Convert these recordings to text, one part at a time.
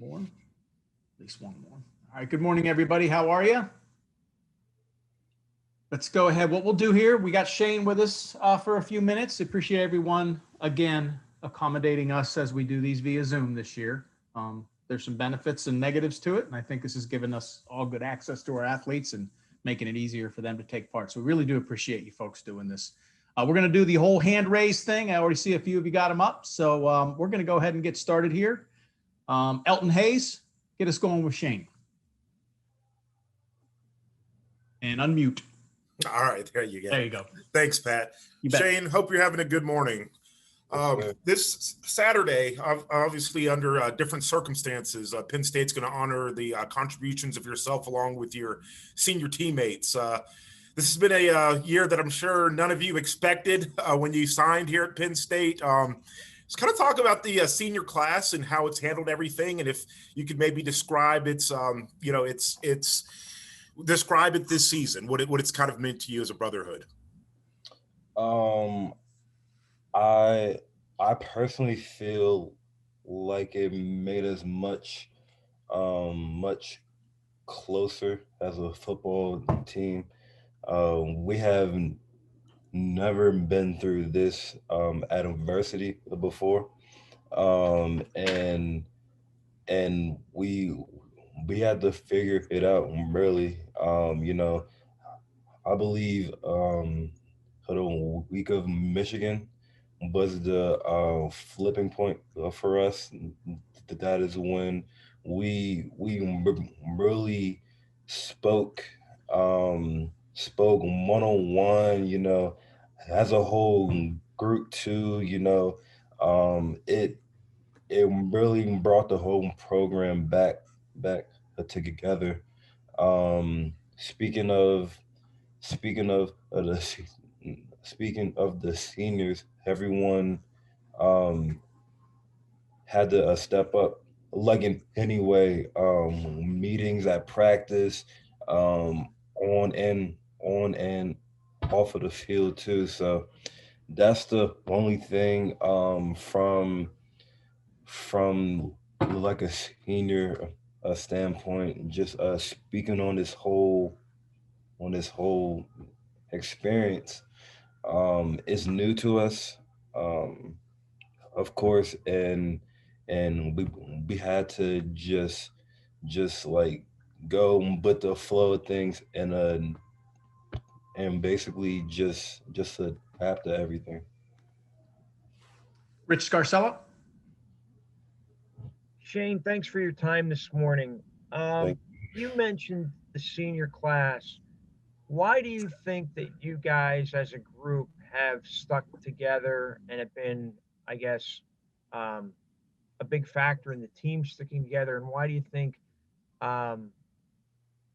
more. At least one more. All right. Good morning, everybody. How are you? Let's go ahead. What we'll do here, we got Shane with us for a few minutes. Appreciate everyone, again, accommodating us as we do these via Zoom this year. There's some benefits and negatives to it, and I think this has given us all good access to our athletes and making it easier for them to take part. So we really do appreciate you folks doing this. We're going to do the whole hand raise thing. I already see a few of you got them up. So we're going to go ahead and get started here. Elton Hayes, get us going with Shane. And unmute. All right, there you go. There you go. Thanks, Pat. Shane, hope you're having a good morning. This Saturday, obviously under different circumstances, Penn State's going to honor the contributions of yourself along with your senior teammates. This has been a year that I'm sure none of you expected when you signed here at Penn State. Just kind of talk about the senior class and how it's handled everything, and if you could maybe describe describe it this season, what it's kind of meant to you as a brotherhood. I personally feel like it made us much closer as a football team. We have never been through this adversity before, and we had to figure it out really. I believe the week of Michigan was the flipping point for us. That is when we really spoke spoke one on one. As a whole group too. It really brought the whole program back together. Speaking of speaking of the seniors, everyone um, had to step up, like in any way. Meetings at practice, on and off of the field too. So that's the only thing from like a senior standpoint, just speaking on this whole experience. It's new to us, um, of course, and we had to just like go with the flow of things and basically just adapt to everything. Rich Scarcella. Shane, thanks for your time this morning. Thank You mentioned the senior class. Why do you think that you guys as a group have stuck together and have been, I guess, um, a big factor in the team sticking together? And why do you think um,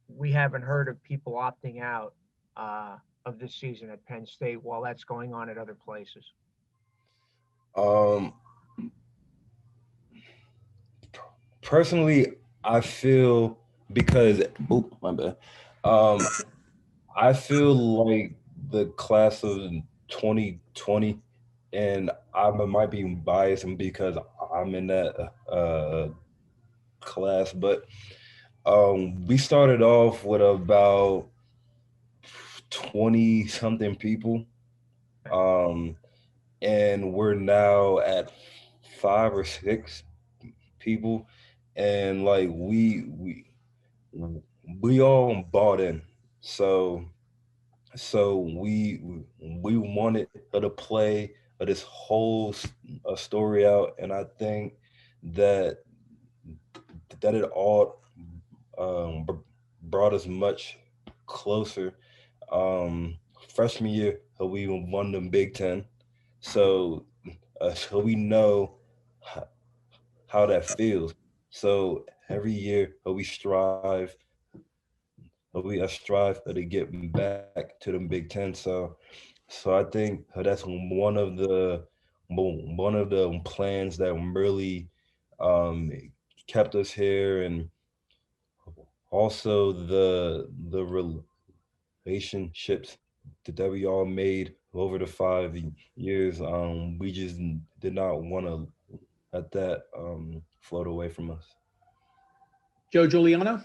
we haven't heard of people opting out of this season at Penn State while that's going on at other places? Um, Personally, I feel because my bad. Um, I feel like the class of 2020, and I might be biased because I'm in that class, but we started off with about 20 something people, um, and we're now at 5 or 6 people, and like we all bought in. So we wanted her to play this whole story out, and I think that it all brought us much closer. Freshman year, we won the Big Ten, so so we know h- how that feels. So every year, we strive to get back to the Big Ten. So I think that's one of the plans that really um, kept us here, and also the relationships that we all made over the 5 years. We just did not want to let that float away from us. Joe Giuliano.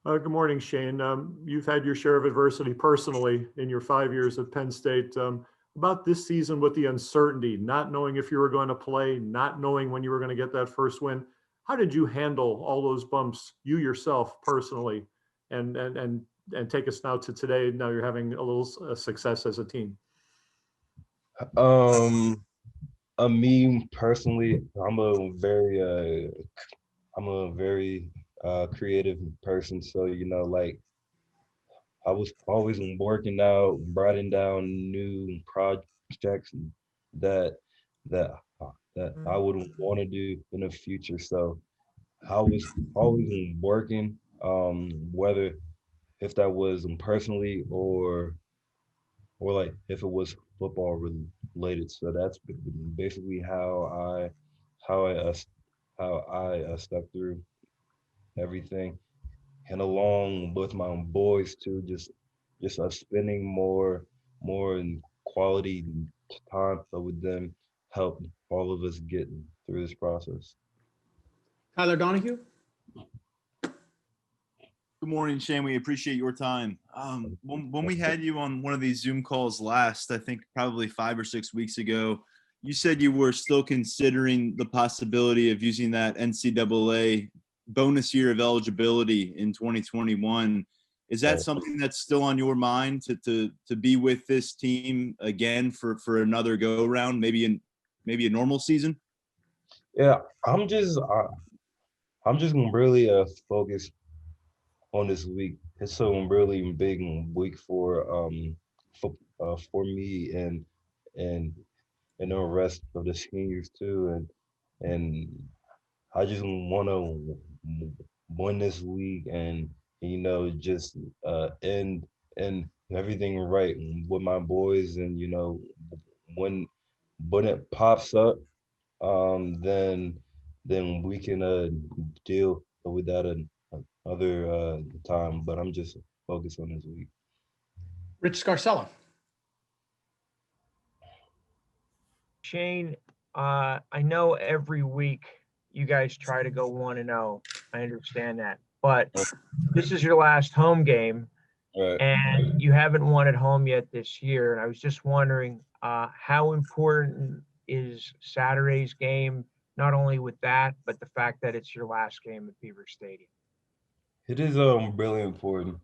Good morning, Shane. You've had your share of adversity personally in your 5 years at Penn State. About this season with the uncertainty, not knowing if you were going to play, not knowing when you were going to get that first win, how did you handle all those bumps, you yourself personally, and take us now to today? Now you're having a little success as a team. Me personally, I'm a very creative person. So, like I was always working out, writing down new projects that that that I would want to do in the future. So I was always working, whether if that was personally or like if it was football related. So that's basically how I uh, stuck through everything, and along with my boys too, just spending more in quality time with them helped all of us get through this process. Tyler Donahue. Good morning, Shane. We appreciate your time. When we had you on one of these Zoom calls last, I think probably 5 or 6 weeks ago, you said you were still considering the possibility of using that NCAA bonus year of eligibility in 2021. Is that something that's still on your mind to be with this team again for another go round, maybe a normal season? Yeah, I'm just really focused on this week. It's a really big week for me and and the rest of the seniors too, and I just want to win this week and just end everything right with my boys, and when when it pops up, then we can deal with that another time. But I'm just focused on this week. Rich Scarcella. Shane, I know every week you guys try to go 1-0. I understand that, but this is your last home game, Right. and you haven't won at home yet this year. And I was just wondering, how important is Saturday's game, not only with that, but the fact that it's your last game at Beaver Stadium? It is really important.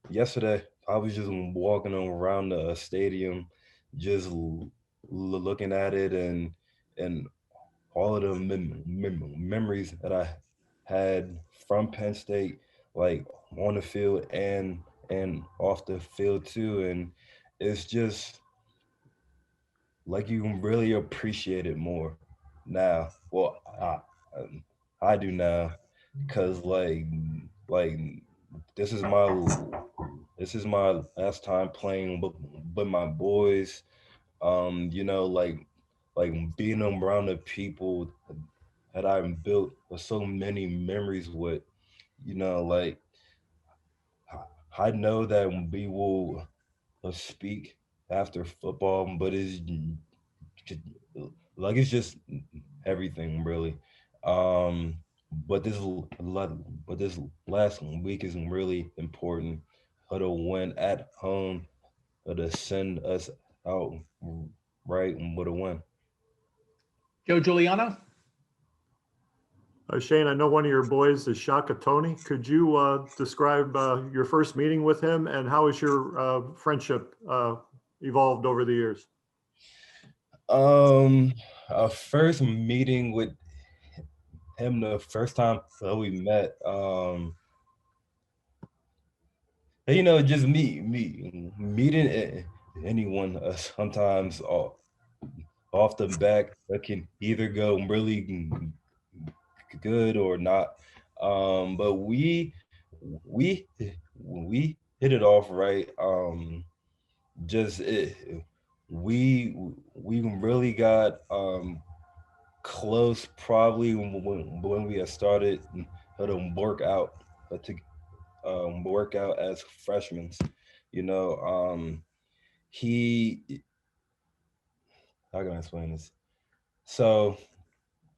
Yesterday I was just walking around the stadium, just looking at it and all of the memories that I had from Penn State, like on the field and off the field too, and it's just like you can really appreciate it more now. Well, I do now, cause like this is my last time playing with my boys. Like being around the people that I built with so many memories with. Like I know that we will speak after football, but it's just everything really. Um, but this last week is really important. To win at home, to send us out right with a win. Joe Giuliano. Shane, I know one of your boys is Shaka Tony. Could you describe your first meeting with him, and how has your friendship evolved over the years? Our first meeting with him, the first time that we met, just meeting anyone sometimes off the back that can either go really good or not. But we we hit it off right. Just it, we really got close probably when we had started to work out as freshmen. He, how can I explain this? So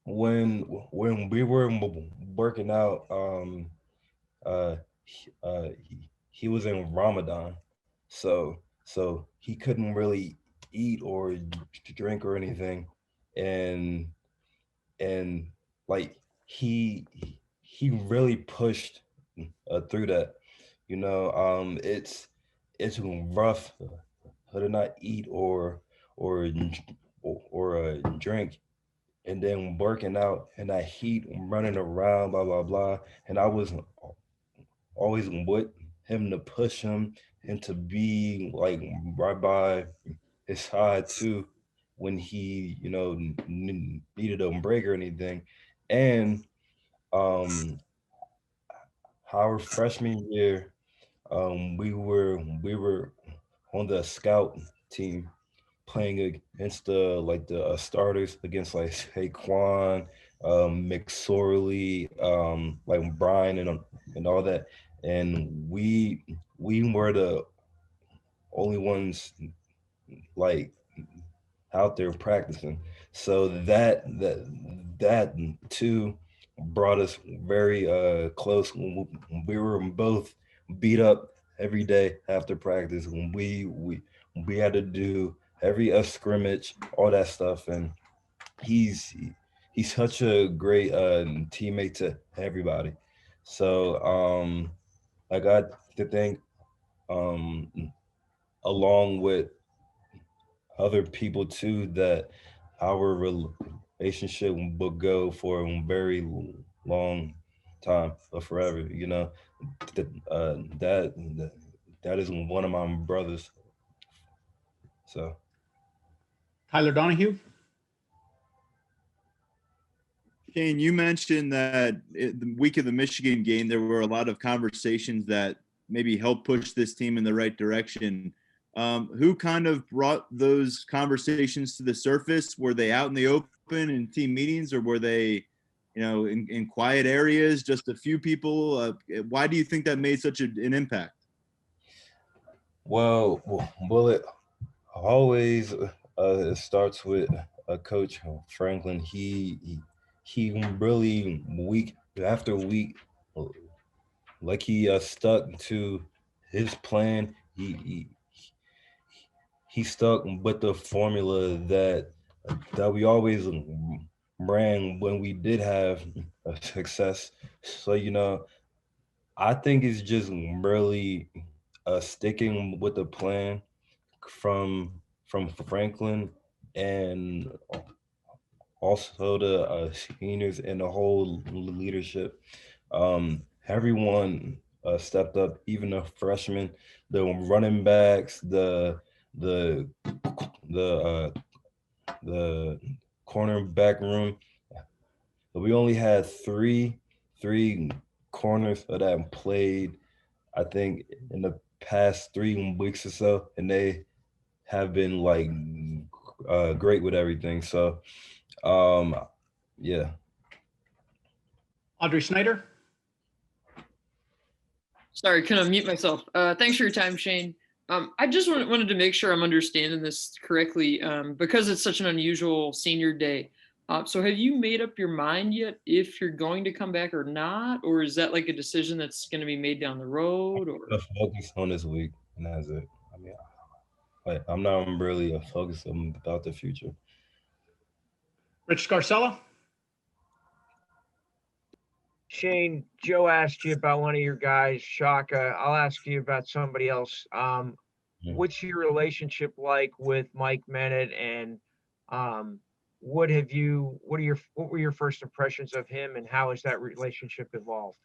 when we were working out, he was in Ramadan, so he couldn't really eat or drink or anything, and and like he really pushed through that. It's rough to not eat or drink, and then working out in that heat, running around, blah blah blah. And I was always with him to push him and to be like right by his side too when he needed a break or anything. And um our freshman year, we were on the scout team playing against the starters against like Saquon, McSorley, like Brian and all that, and we were the only ones like out there practicing. So that too brought us very close. We were both beat up every day after practice. When we had to do every scrimmage, all that stuff, and he's he's such a great teammate to everybody. So I got to think um along with other people too that our relationship will go for a very long time or forever. That is one of my brothers. So Tyler Donahue. Shane, you mentioned that the week of the Michigan game, there were a lot of conversations that maybe helped push this team in the right direction. Who kind of brought those conversations to the surface? Were they out in the open in team meetings, or were they, in quiet areas, just a few people? Why do you think that made such an impact? Well, it always starts with Coach Franklin. He really week after week, like he stuck to his plan. He stuck with the formula that we always ran when we did have success. So I think it's just really sticking with the plan from Franklin, and also the seniors and the whole leadership. Everyone stepped up, even the freshmen, the running backs, the the cornerback room. We only had three corners that played, I think, in the past 3 weeks or so, and they have been like great with everything. So yeah. Audrey Snyder. Sorry, can I mute myself? Thanks for your time, Shane. I just wanted to make sure I'm understanding this correctly, because it's such an unusual senior day. So have you made up your mind yet if you're going to come back or not? Or is that like a decision that's going to be made down the road? Or Focus on this week, and that's it. I mean, I'm not really focused about the future. Rich Scarcella. Shane, Joe asked you about one of your guys, Shaka. I'll ask you about somebody else. What's your relationship like with Mike Mennett, and what were your first impressions of him, and how has that relationship evolved?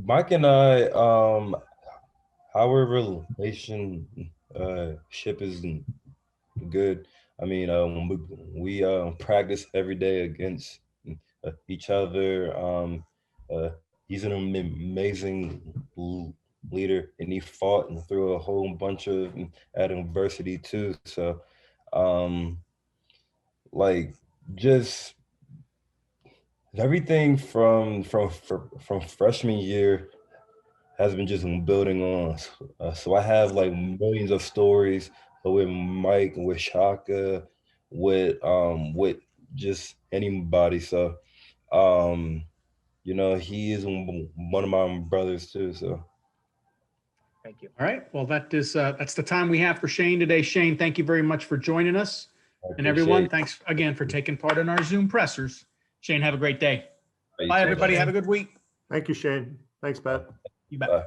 Mike and I, our relationship is good. I mean, we practice every day against each other. He's an amazing leader, and he fought through a whole bunch of adversity too. So, like, just everything from freshman year has been just building on. So I have like millions of stories with Mike, with Shaka, with just anybody. So, you know, he is one of my brothers too. So. Thank you. All right. Well, that's the time we have for Shane today. Shane, thank you very much for joining us. And everyone, thanks again for taking part in our Zoom pressers. Shane, have a great day. Bye, everybody. Have a good week. Thank you, Shane. Thanks, Pat. You bet. Bye.